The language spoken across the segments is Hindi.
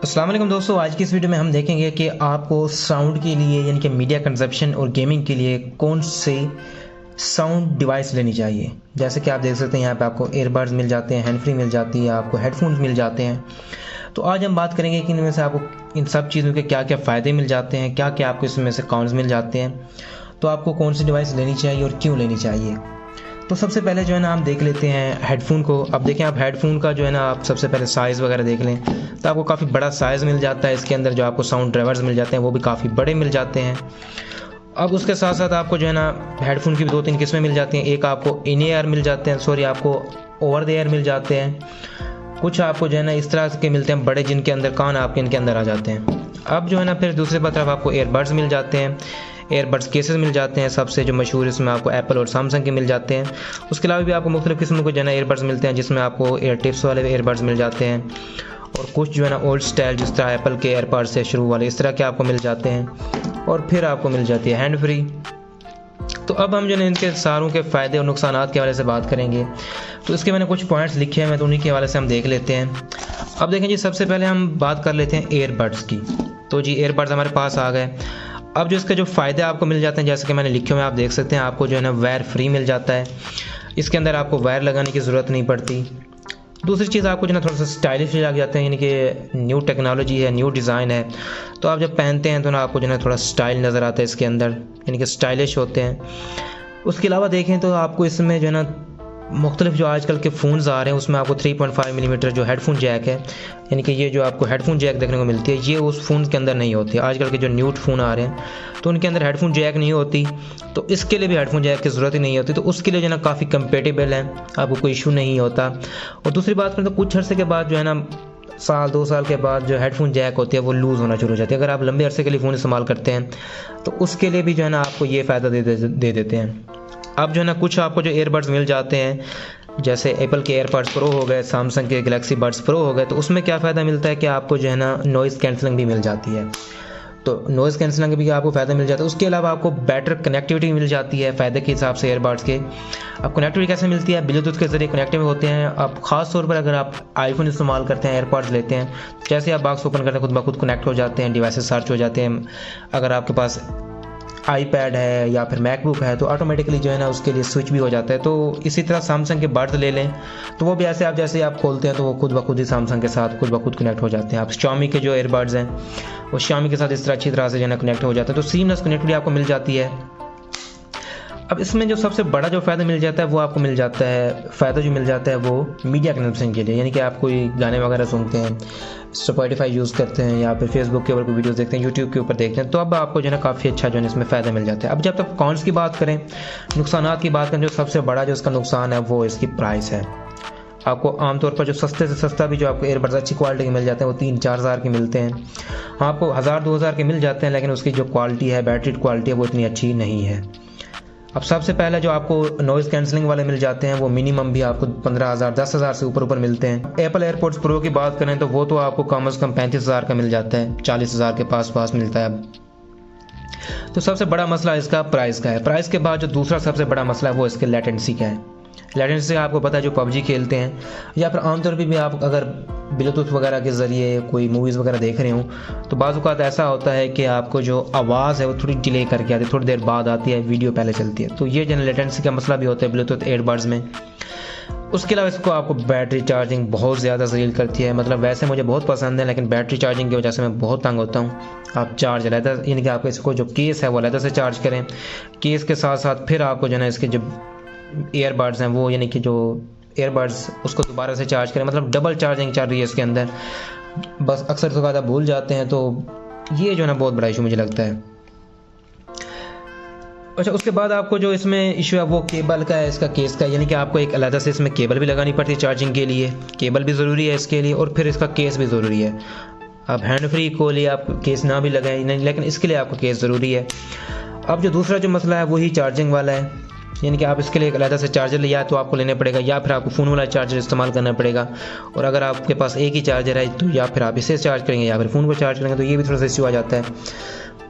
अस्सलाम वालेकुम दोस्तों, आज की इस वीडियो में हम देखेंगे कि आपको साउंड के लिए यानी कि मीडिया कंजप्शन और गेमिंग के लिए कौन से साउंड डिवाइस लेनी चाहिए। जैसे कि आप देख सकते हैं यहाँ पे आपको ईयरबड्स मिल जाते हैं, हैंड फ्री मिल जाती है, आपको हेडफोन्स मिल जाते हैं। तो आज हम बात करेंगे कि इनमें से आपको इन सब चीज़ों के क्या क्या फ़ायदे मिल जाते हैं, क्या क्या आपको इसमें से कॉन्स मिल जाते हैं, तो आपको कौन सी डिवाइस लेनी चाहिए और क्यों लेनी चाहिए। तो सबसे पहले जो है ना हम देख लेते हैं हेडफोन को। अब देखें आप हेडफोन का जो है ना आप सबसे पहले साइज़ वगैरह देख लें तो आपको काफ़ी बड़ा साइज़ मिल जाता है। इसके अंदर जो आपको साउंड ड्राइवर्स मिल जाते हैं वो भी काफ़ी बड़े मिल जाते हैं। अब उसके साथ साथ आपको जो है ना हेडफोन की भी 2-3 किस्में मिल जाती हैं। एक आपको इन ईयर मिल जाते हैं, आपको ओवर द एयर मिल जाते हैं। कुछ आपको जो है ना इस तरह के मिलते हैं बड़े, जिनके अंदर कान आपके इनके अंदर आ जाते हैं। अब जो है ना फिर दूसरी तरफ आपको ईयरबड्स मिल जाते हैं, ईयरबड्स केसेस मिल जाते हैं। सबसे जो मशहूर इसमें आपको एप्पल और सैमसंग के मिल जाते हैं। उसके अलावा भी आपको मुख्तलिफ़ किस्म के जो है ना ईयरबड्स मिलते हैं, जिसमें आपको एयर टिप्स वाले ईयरबड्स मिल जाते हैं और कुछ जो है ना ओल्ड स्टाइल जिस तरह एप्पल के एयरपॉड्स से शुरू वाले इस तरह के आपको मिल जाते हैं। और फिर आपको मिल जाती है हैंड फ्री। तो अब हम जो है इनके सारों के फ़ायदे और नुकसानात के हवाले से बात करेंगे। तो इसके मैंने कुछ पॉइंट्स लिखे हैं, मैं तो उन्हीं के हवाले से हम देख लेते हैं। अब देखें जी, सबसे पहले हम बात कर लेते हैं ईयरबड्स की। तो जी ईयरबड्स हमारे पास आ गए। अब जो इसके जो फ़ायदे आपको मिल जाते हैं, जैसे कि मैंने लिखे हुए हैं, आप देख सकते हैं आपको जो है ना वायर फ्री मिल जाता है। इसके अंदर आपको वायर लगाने की ज़रूरत नहीं पड़ती। दूसरी चीज़ आपको जो है ना थोड़ा सा स्टाइलिश लग जाते हैं, यानी कि न्यू टेक्नोलॉजी है, न्यू डिज़ाइन है, तो आप जब पहनते हैं तो ना आपको जो है थोड़ा स्टाइल नज़र आता है इसके अंदर, यानी कि स्टाइलिश होते हैं। उसके अलावा देखें तो आपको इसमें जो है ना मुख्तलिफ जो आजकल के फ़ोन्स आ रहे हैं उसमें आपको 3.5 मिलीमीटर जो हेडफोन जैक है, यानी कि ये जो आपको हेडफोन जैक देखने को मिलती है, ये उस फ़ोन के अंदर नहीं होती। आजकल के जो न्यू फ़ोन आ रहे हैं तो उनके अंदर हेडफोन जैक नहीं होती, तो इसके लिए भी हेडफोन जैक की ज़रूरत ही नहीं होती। तो उसके लिए जो है ना काफ़ी कंपेटेबल है, आपको कोई इशू नहीं होता। और दूसरी बात करें तो कुछ अर्से के बाद जो है ना साल 2 साल के बाद जो हेडफोन जैक होती है वो लूज़ होना शुरू हो जाती है। अगर आप लंबे अरसे के लिए फ़ोन इस्तेमाल करते हैं तो उसके लिए भी जो है ना आपको ये फ़ायदा दे देते हैं। अब जो है ना कुछ आपको जो ईयरबड्स मिल जाते हैं, जैसे एप्पल के एयरपॉड्स प्रो हो गए, सैमसंग के गैलेक्सी बड्स प्रो हो गए, तो उसमें क्या फ़ायदा मिलता है कि आपको जो है ना नॉइज़ कैंसलिंग भी मिल जाती है। तो नॉइज़ कैंसलिंग भी आपको फ़ायदा मिल जाता है। उसके अलावा आपको बेटर कनेक्टिविटी मिल जाती है फ़ायदे के हिसाब से ईयरबड्स के। अब कनेक्टिविटी कैसे मिलती है? ब्लूटूथ के ज़रिए कनेक्टिव होते हैं। अब ख़ास तौर पर अगर आप आईफोन इस्तेमाल करते हैं, एयरपॉड्स लेते हैं, जैसे आप बॉक्स ओपन करते हैं खुद ब खुद कनेक्ट हो जाते हैं, डिवाइसेस सर्च हो जाते हैं। अगर आपके पास आईपैड है या फिर मैकबुक है तो ऑटोमेटिकली जो है ना उसके लिए स्विच भी हो जाता है। तो इसी तरह सैमसंग के बड्स ले लें तो वो भी ऐसे आप जैसे आप खोलते हैं तो वो खुद ब खुद ही सैमसंग के साथ खुद ब खुद कनेक्ट हो जाते हैं। आप Xiaomi के जो ईयरबड्स हैं वो Xiaomi के साथ इस तरह अच्छी तरह से जो है ना कनेक्ट हो जाते हैं, तो सीमलेस कनेक्टिविटी आपको मिल जाती है। अब इसमें जो सबसे बड़ा जो फ़ायदा मिल जाता है वो आपको मिल जाता है, फ़ायदा जो मिल जाता है वो मीडिया कंजप्शन के लिए, यानी कि आप कोई गाने वगैरह सुनते हैं, स्पॉटिफाई यूज़ करते हैं या फिर फेसबुक के ऊपर कोई वीडियोस देखते हैं, यूट्यूब के ऊपर देखते हैं, तो अब आपको जो है ना काफ़ी अच्छा जो है इसमें फ़ायदा मिल जाता है। अब जब तक कॉन्स की बात करें, नुकसानात की बात करें, जो सबसे बड़ा जो इसका नुकसान है वो इसकी प्राइस है। आपको आमतौर पर जो सस्ते से सस्ता भी जो आपको ईयरबड्स अच्छी क्वालिटी के मिल जाते हैं वो 3-4 हज़ार के मिलते हैं। हाँ, आपको 1000-2 हज़ार के मिल जाते हैं, लेकिन उसकी जो क्वालिटी है, बैटरी क्वालिटी है, वो इतनी अच्छी नहीं है। अब सबसे पहले जो आपको नॉइज़ कैंसलिंग वाले मिल जाते हैं वो मिनिमम भी आपको 15,000 10,000 से ऊपर मिलते हैं। एप्पल एयरपॉड्स प्रो की बात करें तो वो तो आपको कम से कम 35,000 का मिल जाता है, 40,000 के पास मिलता है। तो सबसे बड़ा मसला इसका प्राइस का है। प्राइस के बाद जो दूसरा सबसे बड़ा मसला है वो इसके लेटेंसी का है। लेटेंसी आपको पता है जो पबजी खेलते हैं या फिर आमतौर पर भी आप अगर ब्लूटूथ वगैरह के ज़रिए कोई मूवीज़ वगैरह देख रहे हो तो बाज़ औक़ात ऐसा होता है कि आपको जो आवाज़ है वो थोड़ी डिले करके आती है, थोड़ी देर बाद आती है, वीडियो पहले चलती है। तो ये जो लेटेंसी का मसला भी होता है ब्लूटूथ ईयरबड्स में। उसके अलावा इसको आपको बैटरी चार्जिंग बहुत ज़्यादा ज़लील करती है। मतलब वैसे मुझे बहुत पसंद है, लेकिन बैटरी चार्जिंग की वजह से मैं बहुत तंग होता हूँ। आप चार्ज अलग, यानी कि आपको इसको जो केस है वो अलग से चार्ज करें, केस के साथ साथ फिर आपको जो है इसके जो ईयरबड्स हैं वो, यानी कि जो ईयरबड्स उसको दोबारा से चार्ज करें, मतलब डबल चार्जिंग चल रही है इसके अंदर। बस अक्सर तो ज़्यादा भूल जाते हैं, तो ये जो है ना बहुत बड़ा इशू मुझे लगता है। अच्छा, उसके बाद आपको जो इसमें इशू है वो केबल का है, इसका केस का, यानी कि आपको एक अलग से इसमें केबल भी लगानी पड़ती है चार्जिंग के लिए। केबल भी ज़रूरी है इसके लिए और फिर इसका केस भी ज़रूरी है। अब हैंड फ्री को लिए आप केस ना भी लगाएं नहीं, लेकिन इसके लिए आपको केस ज़रूरी है। अब जो दूसरा जो मसला है वही चार्जिंग वाला है, यानी कि आप इसके लिए एक अलग से चार्जर लिया तो आपको लेने पड़ेगा या फिर आपको फ़ोन वाला चार्जर इस्तेमाल करना पड़ेगा। और अगर आपके पास एक ही चार्जर है तो या फिर आप इसे चार्ज करेंगे या फिर फ़ोन को चार्ज करेंगे, तो ये भी थोड़ा सा इश्यू आ जाता है।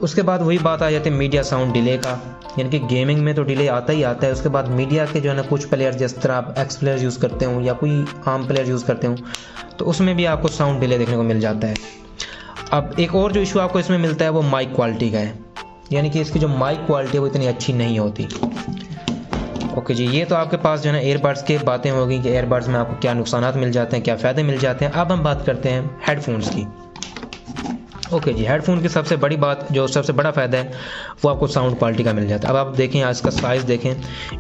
उसके बाद वही बात आ जाती है मीडिया साउंड डिले का, यानी कि गेमिंग में तो डिले आता ही आता है। उसके बाद मीडिया के जो है ना कुछ प्लेयर, जिस तरह आप एक्स प्लेयर यूज़ करते हो या कोई आम प्लेयर यूज़ करते हो, तो उसमें भी आपको साउंड डिले देखने को मिल जाता है। अब एक और जो इशू आपको इसमें मिलता है वो माइक क्वालिटी का है, यानी कि इसकी जो माइक क्वालिटी है वो इतनी अच्छी नहीं होती। ओके जी, ये तो आपके पास जो है ना एयरबड्स की बातें होगी कि एयरबड्स में आपको क्या नुकसानात मिल जाते हैं, क्या फ़ायदे मिल जाते हैं। अब हम बात करते हैं हेडफोन्स की। ओके जी, हेडफोन की सबसे बड़ी बात, जो सबसे बड़ा फ़ायदा है वो आपको साउंड क्वालिटी का मिल जाता है। अब आप देखें आज का साइज़ देखें,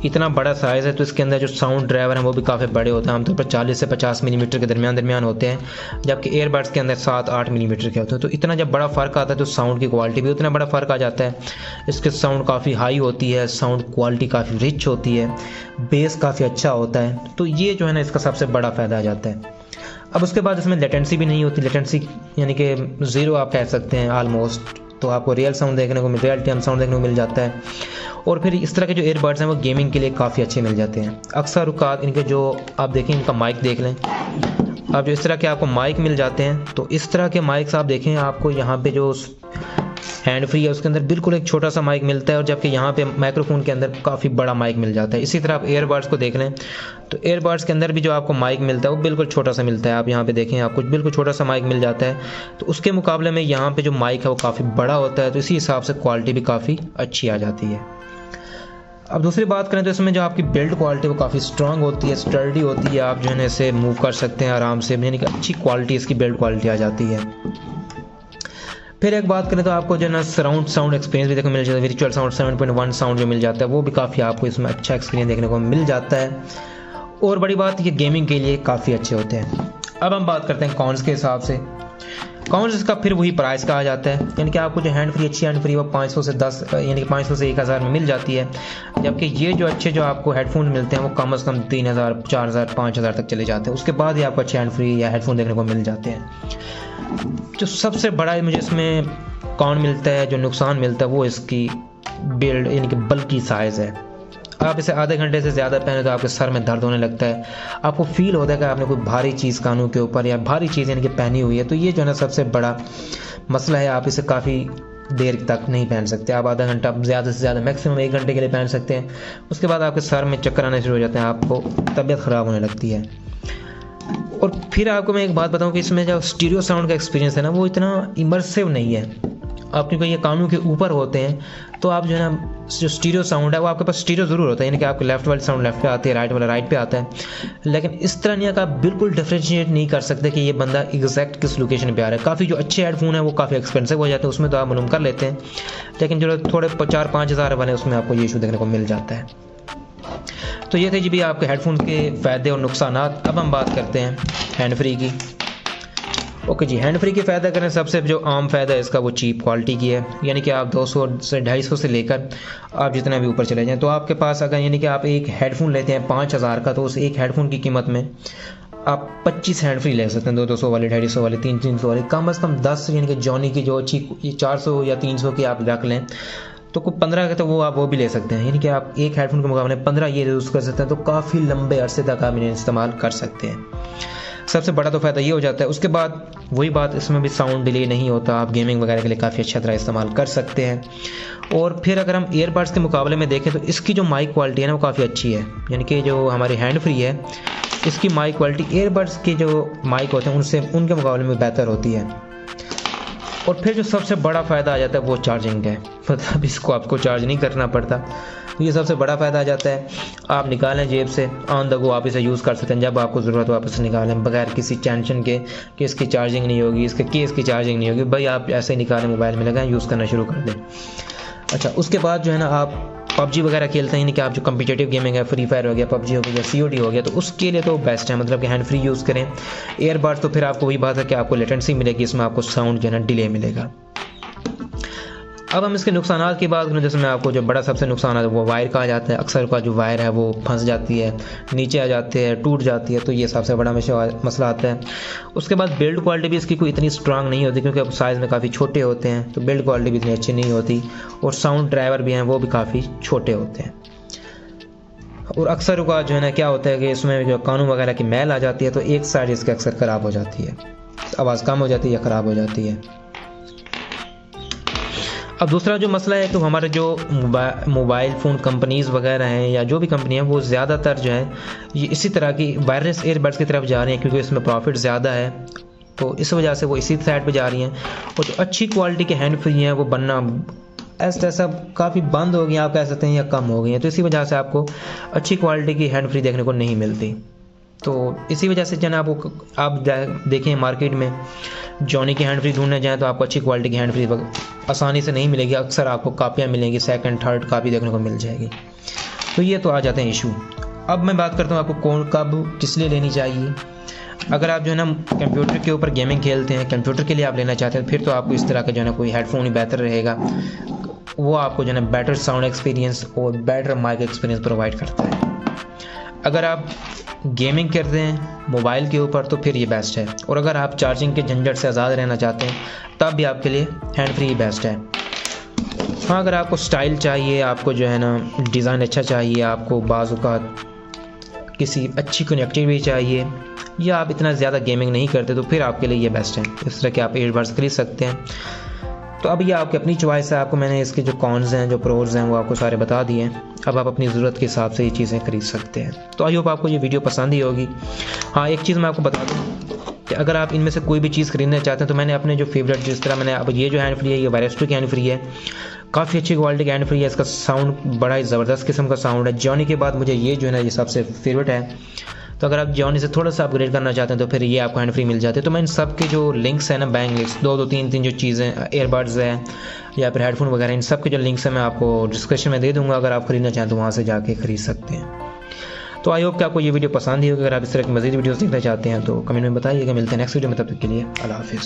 इतना बड़ा साइज़ है तो इसके अंदर जो साउंड ड्राइवर हैं वो भी काफ़ी बड़े होते हैं, आमतौर पर 40 से 50 मिलीमीटर के दरमियान होते हैं, जबकि एयरबड्स के अंदर 7-8 मिलीमीटर के होते हैं। तो इतना जब बड़ा फ़र्क आता है तो साउंड की क्वालिटी भी उतना बड़ा फ़र्क आ जाता है। इसकी साउंड काफ़ी हाई होती है, साउंड क्वालिटी काफ़ी रिच होती है, बेस काफ़ी अच्छा होता है। तो ये जो है ना इसका सबसे बड़ा फ़ायदा आ जाता है। अब उसके बाद इसमें लेटेंसी भी नहीं होती, लेटेंसी यानी कि ज़ीरो आप कह सकते हैं ऑलमोस्ट। तो आपको रियल साउंड देखने को रियल टाइम साउंड देखने को मिल जाता है। और फिर इस तरह के जो एयरबड्स हैं वो गेमिंग के लिए काफ़ी अच्छे मिल जाते हैं। अक्सर औक़ात इनके जो आप देखें, इनका माइक देख लें आप, जो इस तरह के आपको माइक मिल जाते हैं, तो इस तरह के माइक्स आप देखें आपको यहाँ पे जो हैंड फ्री है उसके अंदर बिल्कुल एक छोटा सा माइक मिलता है, और जबकि यहाँ पे माइक्रोफोन के अंदर काफ़ी बड़ा माइक मिल जाता है। इसी तरह आप एयरबड्स को देख लें तो एयरबड्स के अंदर भी जो आपको माइक मिलता है वो बिल्कुल छोटा सा मिलता है। आप यहाँ पे देखें आपको बिल्कुल छोटा सा माइक मिल जाता है, तो उसके मुकाबले में यहाँ पे जो माइक है वो काफ़ी बड़ा होता है, तो इसी हिसाब से क्वालिटी भी काफ़ी अच्छी आ जाती है। अब दूसरी बात करें तो इसमें जो आपकी बिल्ड क्वालिटी वो काफ़ी स्ट्रांग होती है, स्टर्डी होती है, आप जो है इसे मूव कर सकते हैं आराम से, यानी कि अच्छी क्वालिटी इसकी बिल्ड क्वालिटी आ जाती है। फिर एक बात करें तो आपको जो है ना सराउंड साउंड एक्सपीरियंस भी देखने को मिल जाता है। वर्चुअल साउंड 7.1 साउंड जो मिल जाता है वो भी काफ़ी आपको इसमें अच्छा एक्सपीरियंस देखने को मिल जाता है। और बड़ी बात ये गेमिंग के लिए काफ़ी अच्छे होते हैं। अब हम बात करते हैं कॉन्स के हिसाब से। कॉन्स इसका फिर वही प्राइस का आ जाता है, यानी कि आपको जो हैंड फ्री अच्छी हैंड फ्री वो 500 से 10 यानी कि 500 से 1000 में मिल जाती है, जबकि ये जो अच्छे जो आपको हेडफोन मिलते हैं वो कम से कम 3000, 4000, 5000 तक चले जाते हैं। उसके बाद ही आपको अच्छे हैंड फ्री या हेडफोन देखने को मिल जाते हैं। जो सबसे बड़ा मुझे इसमें कौन मिलता है, जो नुकसान मिलता है वो इसकी बिल्ड यानी कि बल्कि साइज़ है। आप इसे आधे घंटे से ज़्यादा पहने तो आपके सर में दर्द होने लगता है, आपको फील होता है कि आपने कोई भारी चीज़ कानों के ऊपर या भारी चीज़ यानी कि पहनी हुई है। तो ये जो है ना सबसे बड़ा मसला है, आप इसे काफ़ी देर तक नहीं पहन सकते। आप आधा घंटा, ज़्यादा से ज़्यादा मैक्सिमम 1 घंटे के लिए पहन सकते हैं। उसके बाद आपके सर में चक्कर आने शुरू हो जाते हैं, आपको तबीयत ख़राब होने लगती है। और फिर आपको मैं एक बात बताऊं कि इसमें जो स्टीरियो साउंड का एक्सपीरियंस है ना वो इतना इमर्सिव नहीं है। आप क्योंकि ये कानों के ऊपर होते हैं तो आप जो है ना जो स्टीरियो साउंड है वो आपके पास स्टीरियो ज़रूर होता है, यानी कि आपके लेफ्ट वाली साउंड लेफ्ट पे आती है, राइट वाला राइट पे आता है, लेकिन इस तरह नहीं कि आप बिल्कुल डिफ्रेंशिएट नहीं कर सकते कि ये बंदा एग्जैक्ट किस लोकेशन पे आ रहा है। काफ़ी जो अच्छे हेडफोन है वो काफ़ी एक्सपेंसिव हो जाते हैं, उसमें तो आप मालूम कर लेते हैं, लेकिन जो थोड़े 4-5 हज़ार वाले उसमें आपको ये इशू देखने को मिल जाता है। तो ये थे जी भी आपके हेडफोन के फ़ायदे और नुकसानात। अब हम बात करते हैं हैंड फ्री की। ओके जी, हैंड फ्री के फ़ायदा करें, सबसे जो आम फ़ायदा है इसका वो चीप क्वालिटी की है, यानी कि आप 200 से 250 से लेकर आप जितना भी ऊपर चले जाएं तो आपके पास अगर यानी कि आप एक हेडफोन लेते हैं 5000 का, तो उस एक हेडफोन की कीमत में आप 25 हैंड फ्री ले सकते हैं, 200 वाले, 250 वाले, 300 वाले, कम से कम 10 यानी कि जॉनी की जो अच्छी 400 या 300 की आप रख लें तो कोई 15 का तो वो आप वो भी ले सकते हैं, यानी कि आप एक हेडफोन के मुकाबले 15 ये यूज़ कर सकते हैं, तो काफ़ी लंबे अरसे तक आप इन्हें इस्तेमाल कर सकते हैं। सबसे बड़ा तो फ़ायदा ये हो जाता है। उसके बाद वही बात, इसमें भी साउंड डिले नहीं होता, आप गेमिंग वगैरह के लिए काफ़ी अच्छा तरह इस्तेमाल कर सकते हैं। और फिर अगर हम ईयरबड्स के मुकाबले में देखें तो इसकी जो माइक क्वालिटी है ना वो काफ़ी अच्छी है, यानी कि जो हमारी हैंड फ्री है इसकी माइक क्वालिटी ईयरबड्स की जो माइक होते हैं उनसे उनके मुकाबले में बेहतर होती है। और फिर जो सबसे बड़ा फ़ायदा आ जाता है वो चार्जिंग है, मतलब इसको आपको चार्ज नहीं करना पड़ता, तो ये सबसे बड़ा फ़ायदा आ जाता है। आप निकालें जेब से, ऑन द गो आप इसे यूज़ कर सकते हैं, जब आपको ज़रूरत हो आप इसे निकालें बगैर किसी टेंशन के कि इसकी चार्जिंग नहीं होगी, इसके केस की चार्जिंग नहीं होगी, भाई आप ऐसे ही निकालें, मोबाइल में लगाएं, यूज़ करना शुरू कर दें। अच्छा, उसके बाद जो है ना आप पबजी वगैरह खेलते हैं, यानी कि आप जो कम्पिटेटिव गेमिंग है, फ्री फायर हो गया, पबजी हो गया, COD हो गया, तो उसके लिए तो बेस्ट है, मतलब कि हैंड फ्री यूज़ करें। एयरबड्स तो फिर आपको वही बात है कि आपको लेटेंसी मिलेगी, इसमें आपको साउंड जो है ना डिले मिलेगा। अब हम इसके नुकसानात की बात करें, जिसमें आपको जो बड़ा सबसे नुकसान है वो वायर का आ जाता है। अक्सर का जो वायर है वो फंस जाती है, नीचे आ जाती है, टूट जाती है, तो ये सबसे बड़ा मसला आता है। उसके बाद बिल्ड क्वालिटी भी इसकी कोई इतनी स्ट्रांग नहीं होती, क्योंकि अब साइज़ में काफ़ी छोटे होते हैं, तो बिल्ड क्वालिटी भी इतनी अच्छी नहीं होती। और साउंड ड्राइवर भी हैं वो भी काफ़ी छोटे होते हैं। और अक्सर का जो है ना क्या होता है कि इसमें जो कानून वगैरह की मैल आ जाती है, तो एक साइड इसकी अक्सर ख़राब हो जाती है, आवाज़ कम हो जाती है या ख़राब हो जाती है। अब दूसरा जो मसला है कि हमारे जो मोबाइल फ़ोन कंपनीज़ वगैरह हैं या जो भी कंपनी है वो ज़्यादातर जो है ये इसी तरह की वायरलेस ईयरबड्स की तरफ जा रही हैं, क्योंकि इसमें प्रॉफिट ज़्यादा है तो इस वजह से वो इसी साइड पे जा रही हैं। और जो अच्छी क्वालिटी के हैंड फ्री हैं वो बनना ऐसा काफ़ी बंद हो गई हैं, आप कह सकते हैं, या कम हो गई हैं। तो इसी वजह से आपको अच्छी क्वालिटी की हैंड फ्री देखने को नहीं मिलती। तो इसी वजह से जनाब आप देखें मार्केट में जॉनी की हैंड फ्री ढूंढने जाएँ तो आपको अच्छी क्वालिटी की हैंड फ्री आसानी से नहीं मिलेगी। अक्सर आपको कापियाँ मिलेंगी, सेकंड थर्ड कापी देखने को मिल जाएगी। तो ये तो आ जाते हैं इशू। अब मैं बात करता हूँ आपको कौन कब किस लिए लेनी चाहिए। अगर आप जो है ना कंप्यूटर के ऊपर गेमिंग खेलते हैं, कंप्यूटर के लिए आप लेना चाहते हैं, फिर तो आपको इस तरह का जो है ना कोई हेडफोन ही बेहतर रहेगा। वो आपको जो है ना बेटर साउंड एक्सपीरियंस और बेटर माइक एक्सपीरियंस प्रोवाइड करता है। अगर आप गेमिंग करते हैं मोबाइल के ऊपर तो फिर ये बेस्ट है। और अगर आप चार्जिंग के झंझट से आज़ाद रहना चाहते हैं तब भी आपके लिए हैंड फ्री बेस्ट है। हाँ, अगर आपको स्टाइल चाहिए, आपको जो है ना डिज़ाइन अच्छा चाहिए, आपको बाज़ औक़ात किसी अच्छी कनेक्टिविटी चाहिए, या आप इतना ज़्यादा गेमिंग नहीं करते तो फिर आपके लिए ये बेस्ट है। इस तरह के आप ईयरबड्स खरीद सकते हैं। तो अब ये आपकी अपनी चॉइस है। आपको मैंने इसके जो कॉन्स हैं, जो प्रोज हैं, वो आपको सारे बता दिए हैं। अब आप अपनी ज़रूरत के हिसाब से ये चीज़ें खरीद सकते हैं। तो आई होप आपको ये वीडियो पसंद ही होगी। हाँ, एक चीज़ मैं आपको बता दूँ कि अगर आप इनमें से कोई भी चीज़ खरीदना चाहते हैं तो मैंने अपने जो फेवरेट, जिस तरह मैंने अब ये जो हैंड फ्री है, ये वायरस्टो की हैंड फ्री है, काफ़ी अच्छी क्वालिटी का हैंड फ्री है। इसका साउंड बड़ा ही ज़बरदस्त किस्म का साउंड है। जॉनी के बाद मुझे ये जो है ना ये सबसे फेवरेट है। तो अगर आप जॉनी से थोड़ा सा अपग्रेड करना चाहते हैं तो फिर ये आपको हैंड फ्री मिल जाते हैं। तो मैं इन सब के जो लिंक्स हैं ना, बैंक लिंक्स, दो तीन जो चीज़ें एयरबड्स हैं या फिर हेडफोन वगैरह, इन सब के जो लिंक्स हैं मैं आपको डिस्क्रिप्शन में दे दूँगा। अगर आप खरीदना चाहें तो वहाँ से जाके खरीद सकते हैं। तो आई होप कि आपको ये वीडियो पसंद ही होगी। अगर आप इस तरह की मज़ीद वीडियोस देखना चाहते हैं तो कमेंट में बताइएगा। मिलते हैं नेक्स्ट वीडियो में, तब तक के लिए अल्लाह हाफिज़।